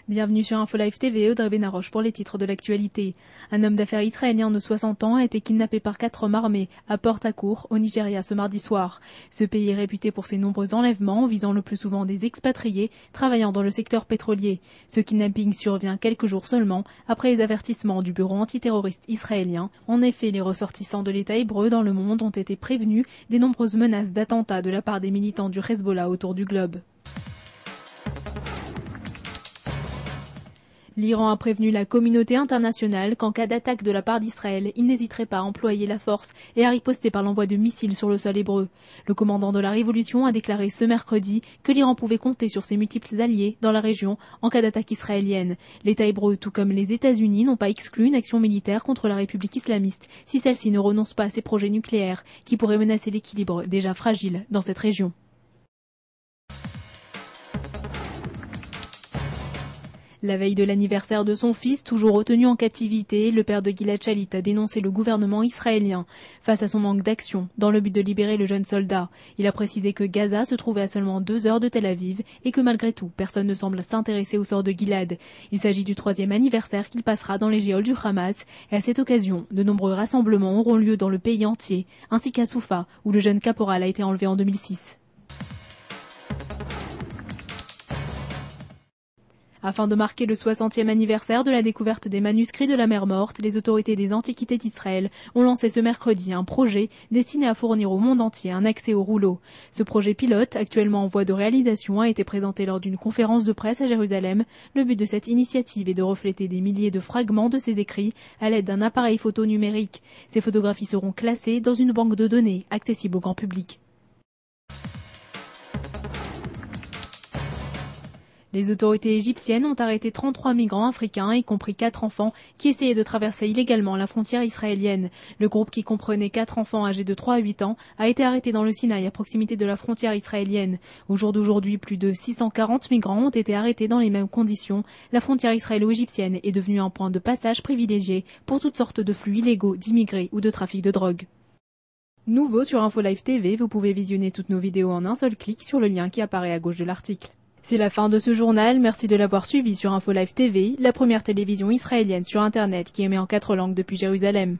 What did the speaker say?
Bienvenue sur InfoLive TV, Audrey Benaroche pour les titres de l'actualité. Un homme d'affaires israélien de 60 ans a été kidnappé par 4 hommes armés à Port-Harcourt, au Nigeria, ce mardi soir. Ce pays est réputé pour ses nombreux enlèvements, visant le plus souvent des expatriés travaillant dans le secteur pétrolier. Ce kidnapping survient quelques jours seulement après les avertissements du bureau antiterroriste israélien. En effet, les ressortissants de l'État hébreu dans le monde ont été prévenus des nombreuses menaces d'attentats de la part des militants du Hezbollah autour du globe. L'Iran a prévenu la communauté internationale qu'en cas d'attaque de la part d'Israël, il n'hésiterait pas à employer la force et à riposter par l'envoi de missiles sur le sol hébreu. Le commandant de la révolution a déclaré ce mercredi que l'Iran pouvait compter sur ses multiples alliés dans la région en cas d'attaque israélienne. L'État hébreu, tout comme les États-Unis, n'ont pas exclu une action militaire contre la République islamiste si celle-ci ne renonce pas à ses projets nucléaires qui pourraient menacer l'équilibre déjà fragile dans cette région. La veille de l'anniversaire de son fils, toujours retenu en captivité, le père de Gilad Shalit a dénoncé le gouvernement israélien face à son manque d'action dans le but de libérer le jeune soldat. Il a précisé que Gaza se trouvait à seulement 2 heures de Tel Aviv et que malgré tout, personne ne semble s'intéresser au sort de Gilad. Il s'agit du 3e anniversaire qu'il passera dans les geôles du Hamas et à cette occasion, de nombreux rassemblements auront lieu dans le pays entier, ainsi qu'à Soufa, où le jeune caporal a été enlevé en 2006. Afin de marquer le 60e anniversaire de la découverte des manuscrits de la mer Morte, les autorités des Antiquités d'Israël ont lancé ce mercredi un projet destiné à fournir au monde entier un accès aux rouleaux. Ce projet pilote, actuellement en voie de réalisation, a été présenté lors d'une conférence de presse à Jérusalem. Le but de cette initiative est de refléter des milliers de fragments de ces écrits à l'aide d'un appareil photo numérique. Ces photographies seront classées dans une banque de données accessible au grand public. Les autorités égyptiennes ont arrêté 33 migrants africains, y compris 4 enfants, qui essayaient de traverser illégalement la frontière israélienne. Le groupe, qui comprenait 4 enfants âgés de 3 à 8 ans, a été arrêté dans le Sinaï, à proximité de la frontière israélienne. Au jour d'aujourd'hui, plus de 640 migrants ont été arrêtés dans les mêmes conditions. La frontière israélo-égyptienne est devenue un point de passage privilégié pour toutes sortes de flux illégaux d'immigrés ou de trafic de drogue. Nouveau sur InfoLive TV, vous pouvez visionner toutes nos vidéos en un seul clic sur le lien qui apparaît à gauche de l'article. C'est la fin de ce journal, merci de l'avoir suivi sur InfoLive TV, la première télévision israélienne sur Internet qui émet en 4 langues depuis Jérusalem.